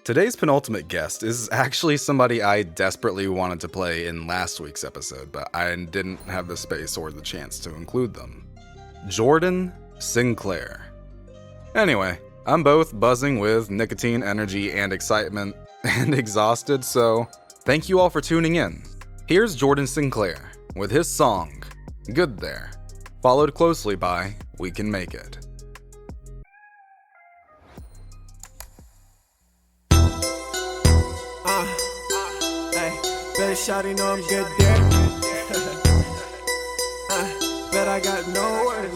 Today's penultimate guest is actually somebody I desperately wanted to play in last week's episode, but I didn't have the space or the chance to include them. Jordan Sinclair. Anyway, I'm both buzzing with nicotine, energy, and excitement, and exhausted, so thank you all for tuning in. Here's Jordan Sinclair with his song, Good There, followed closely by We Can Make It. Bet shawty know I'm good there. Bet I got no word.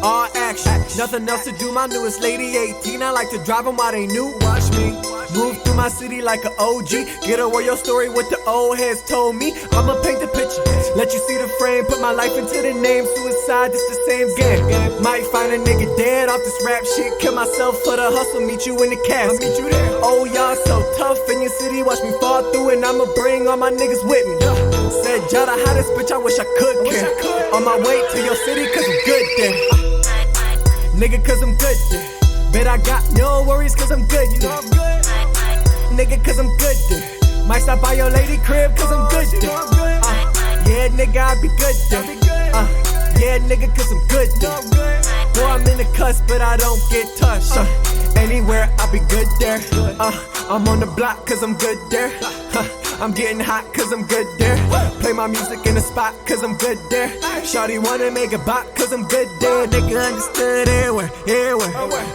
All action, nothing else to do. My newest lady, 18. I like to drive them while they new. Watch me move through my city like an OG. Get over your story what the old heads told me. I'ma paint the picture, let you see the frame. Put my life into the name. Suicide, it's the same game. Might find a nigga dead off this rap shit. Kill myself for the hustle. Meet you in the casket. I'll meet you there. Oh, y'all so tough in your city. Watch me fall through and I'ma bring all my niggas with me. Said y'all the hottest bitch. I wish I could care. On my way to your city 'cause I'm good there. Nigga, 'cause I'm good there. Bet I got no worries 'cause I'm good there. Nigga, 'cause I'm good there. Might stop by your lady crib 'cause I'm good there. Yeah, nigga, I be good there. Yeah, nigga, 'cause I'm good there. Boy, I'm in the cusp, but I don't get touched. Anywhere, I be good there. I'm on the block 'cause I'm good there. I'm getting hot 'cause I'm good there. Play my music in the spot 'cause I'm good there. Shawty wanna make a bop 'cause I'm good there. Nigga understood everywhere.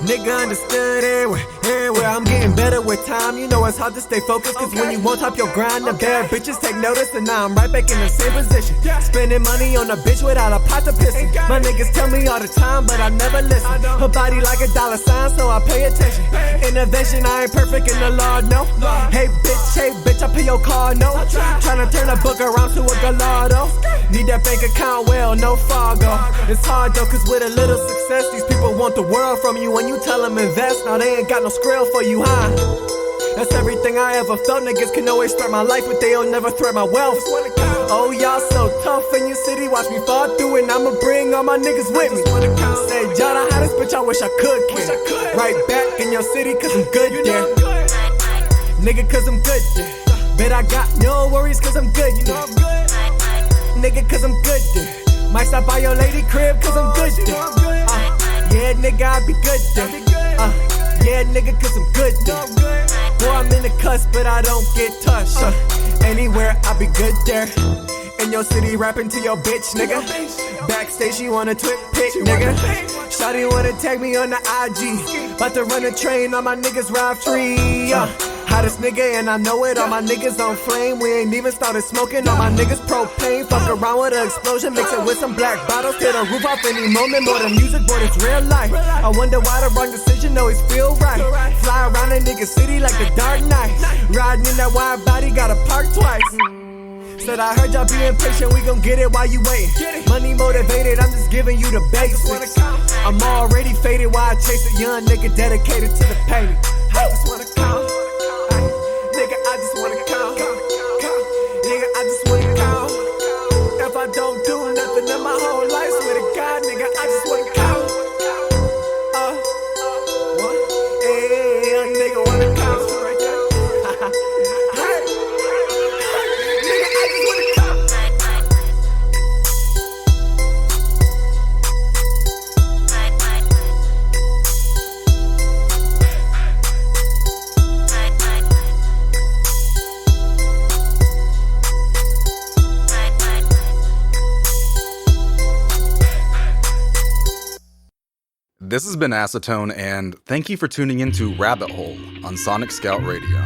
Nigga understood everywhere. I'm getting better with time. You know it's hard to stay focused 'cause when you on top your grind, the bad bitches take notice. And now I'm right back in the same position. Spending money on a bitch without a pot to piss in. My niggas tell me all the time, but I never listen. Her body like a dollar sign, so I pay attention. Innovation, I ain't perfect in the law, no. Hey bitch, I pay your car, no. Tryna turn a book around to a gallardo. Need that bank account, well, no Fargo. It's hard though, 'cause with a little success, these people want the world from you. When you tell them invest, now they ain't got no skrill for you, huh? That's everything I ever felt. Niggas can always threat my life, but they'll never threat my wealth. Oh, y'all so tough in your city. Watch me fall through and I'ma bring all my niggas with me. Said y'all the hottest bitch, I wish I could care. Right back in your city 'cause I'm good there. Nigga, 'cause I'm good there. Bet I got no worries 'cause I'm good there. Nigga, 'cause I'm good there. Might stop by your lady crib 'cause I'm good there. Yeah, nigga, I be good there. Yeah, nigga, 'cause I'm good there. Boy, I'm in the cusp, but I don't get touched. Anywhere, I be good there. In your city, rapping to your bitch, nigga. Backstage, she wanna twit pic, nigga. Shawty wanna tag me on the IG. About to run a train, all my niggas ride free. Hottest nigga, and I know it. All my niggas on flame. We ain't even started smoking. All my niggas propane. Fuck around with an explosion. Mix it with some black bottles. Tear the roof off any moment. More than music, but it's real life. I wonder why the wrong decision always feel right. Fly around a nigga city like the Dark Knight. Riding in that wide body, gotta park twice. Said I heard y'all be impatient, we gon' get it while you waitin'. Money motivated, I'm just giving you the basics. I'm already faded while I chase a young nigga dedicated to the painting. I just wanna count. Nigga, I just wanna count. Nigga, I just wanna count. If I don't do nothing in my whole life, swear to God, nigga, I just wanna count. Hey, nigga wanna count. Nigga, I just wanna count. This has been Acytone, and thank you for tuning in to Rabbit Hole on Sonic Scout Radio.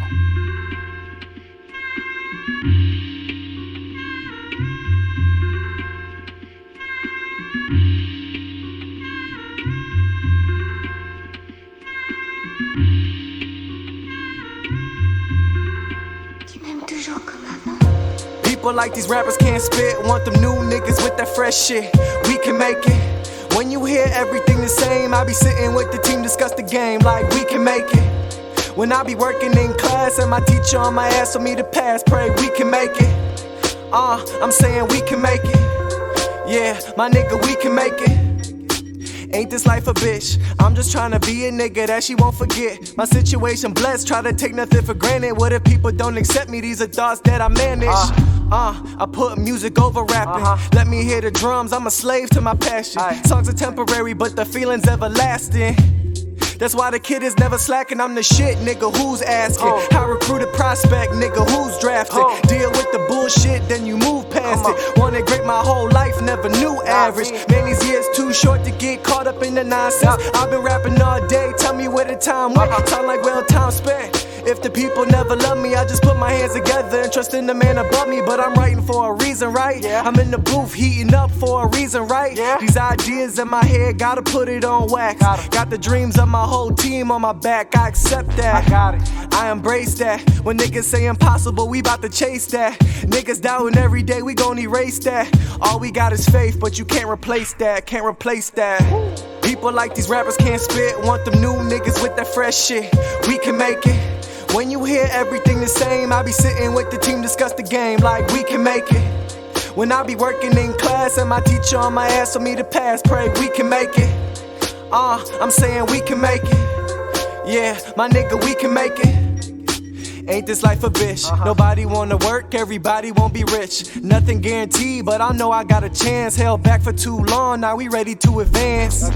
People like these rappers can't spit. Want them new niggas with that fresh shit. We can make it. When you hear everything the same, I be sitting with the team, discuss the game like we can make it. When I be working in class and my teacher on my ass for me to pass, pray we can make it. I'm saying we can make it. Yeah, my nigga, we can make it. Ain't this life a bitch? I'm just tryna be a nigga that she won't forget. My situation blessed, try to take nothing for granted. What if people don't accept me? These are thoughts that I manage. I put music over rapping. Let me hear the drums, I'm a slave to my passion. Songs are temporary, but the feeling's everlasting. That's why the kid is never slacking. I'm the shit, nigga, who's asking? How recruit a prospect, nigga, who's drafted? Deal with the bullshit, then you move past it. Wanted great my whole life, never knew average. Man, these years too short to get caught up in the nonsense. I've been rapping all day, tell me where the time went. Sound like well time spent. If the people never love me, I just put my hands together and trust in the man above me. But I'm writing for a reason, right? I'm in the booth heating up for a reason, right? These ideas in my head, gotta put it on wax. Got the dreams of my whole team on my back, I accept that. I got it, I embrace that. When niggas say impossible, we bout to chase that. Niggas doubting every day, we gon' erase that. All we got is faith, but you can't replace that, can't replace that. People like these rappers can't spit. Want them new niggas with that fresh shit. We can make it. When you hear everything the same, I be sitting with the team, discuss the game like we can make it. When I be working in class and my teacher on my ass for me to pass, pray we can make it. I'm saying we can make it. Yeah, my nigga, we can make it. Ain't this life a bitch? Nobody wanna work, everybody won't be rich. Nothing guaranteed, but I know I got a chance. Held back for too long, now we ready to advance.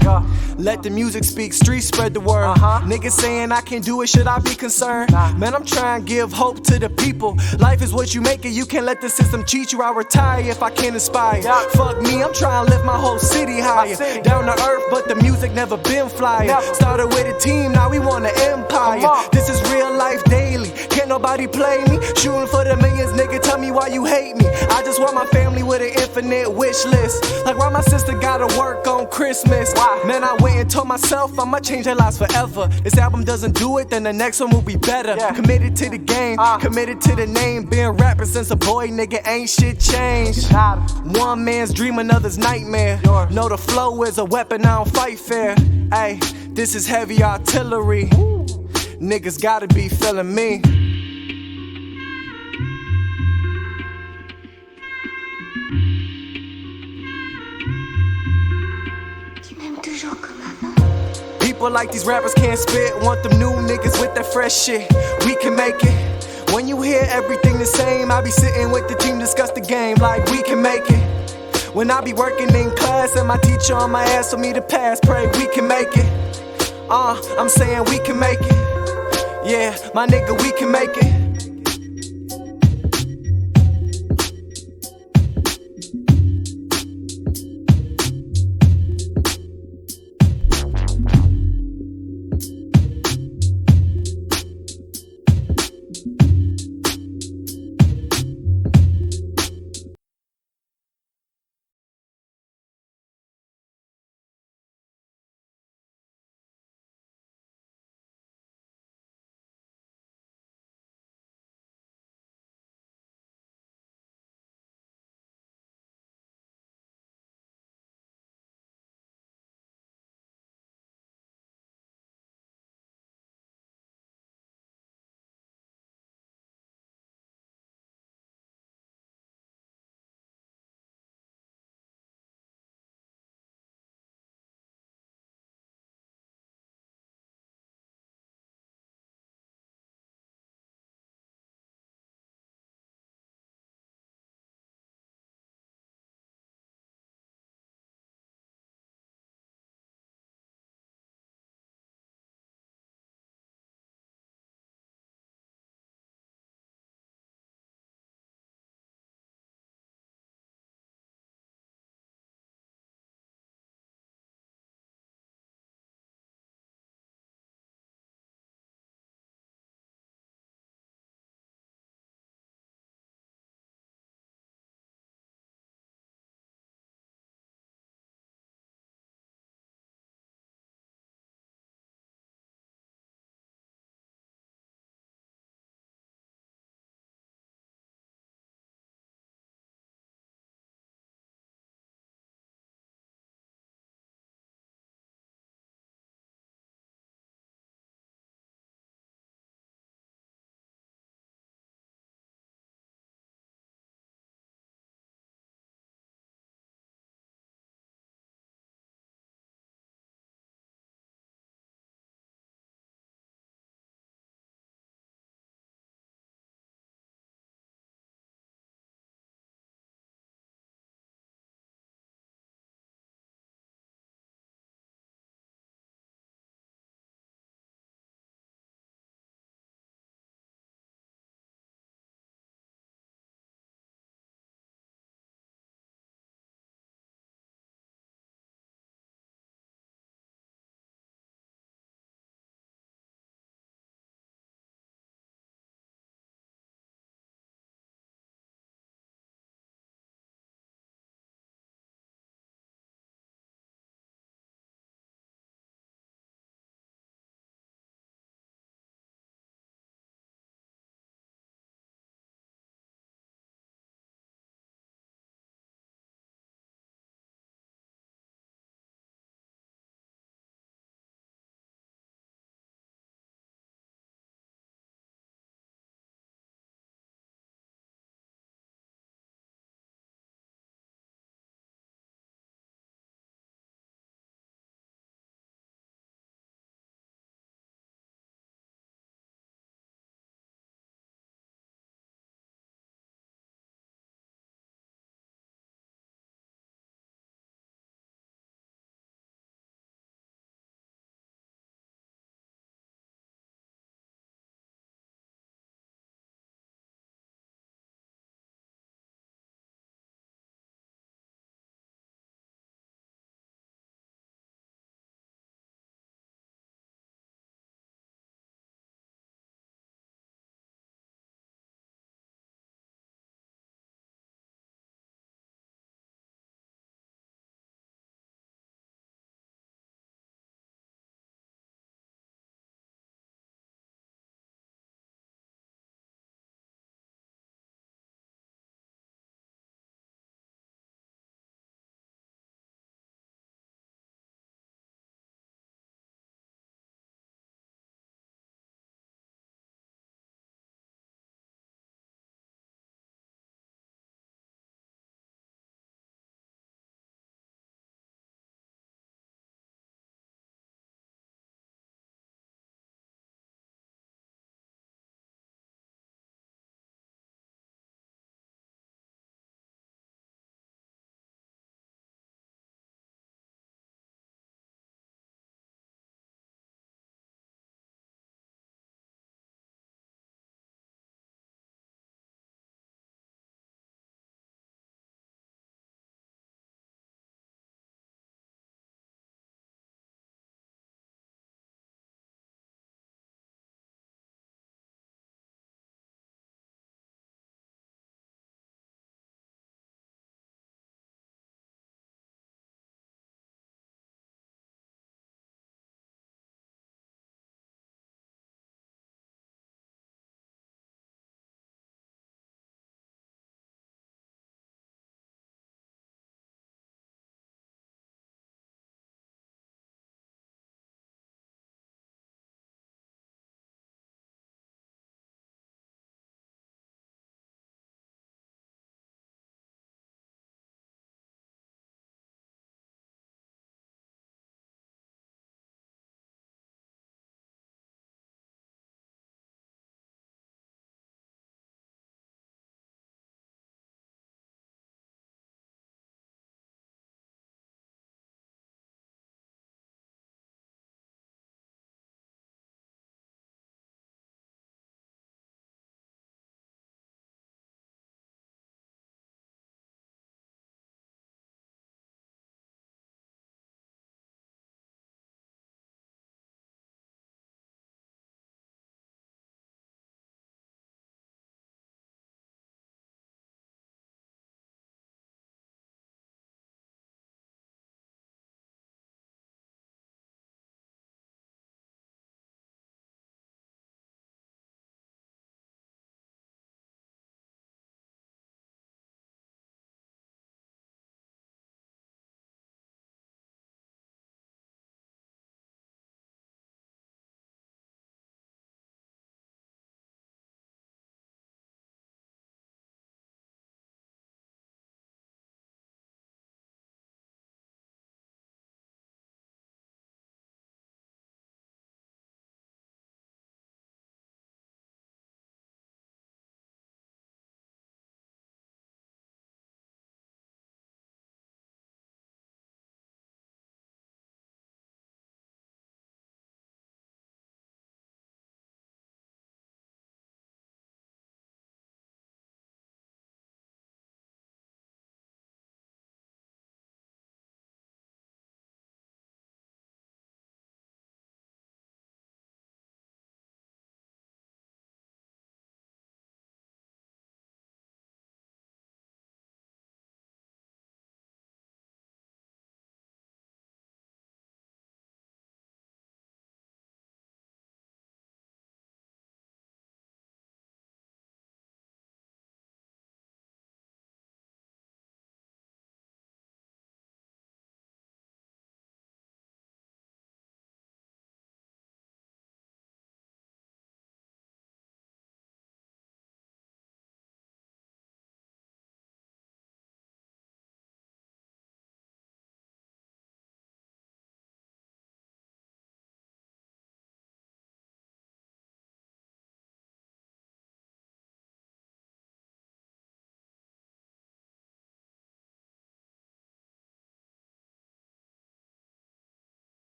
Let the music speak, streets spread the word. Niggas saying I can't do it, should I be concerned? Man, I'm trying to give hope to the people. Life is what you make it, you can't let the system cheat you. I retire if I can't inspire. Fuck me, I'm trying to lift my whole city higher. Down to earth, but the music never been flyer. Started with a team, now we want an empire. This is real life daily. Can't nobody play me. Shooting for the millions, nigga, tell me why you hate me. I just want my family with an infinite wish list. Like why my sister gotta work on Christmas. Man, I went and told myself I'ma change their lives forever. This album doesn't do it, then the next one will be better. Committed to the game, committed to the name. Been rapping since a boy, nigga, ain't shit changed. One man's dream, another's nightmare. Know the flow is a weapon, I don't fight fair. Ayy, this is heavy artillery. Niggas gotta be feeling me. People like these rappers can't spit. Want them new niggas with that fresh shit. We can make it. When you hear everything the same, I be sitting with the team, discuss the game like we can make it. When I be working in class and my teacher on my ass for me to pass, pray we can make it. I'm saying we can make it. Yeah, my nigga, we can make it.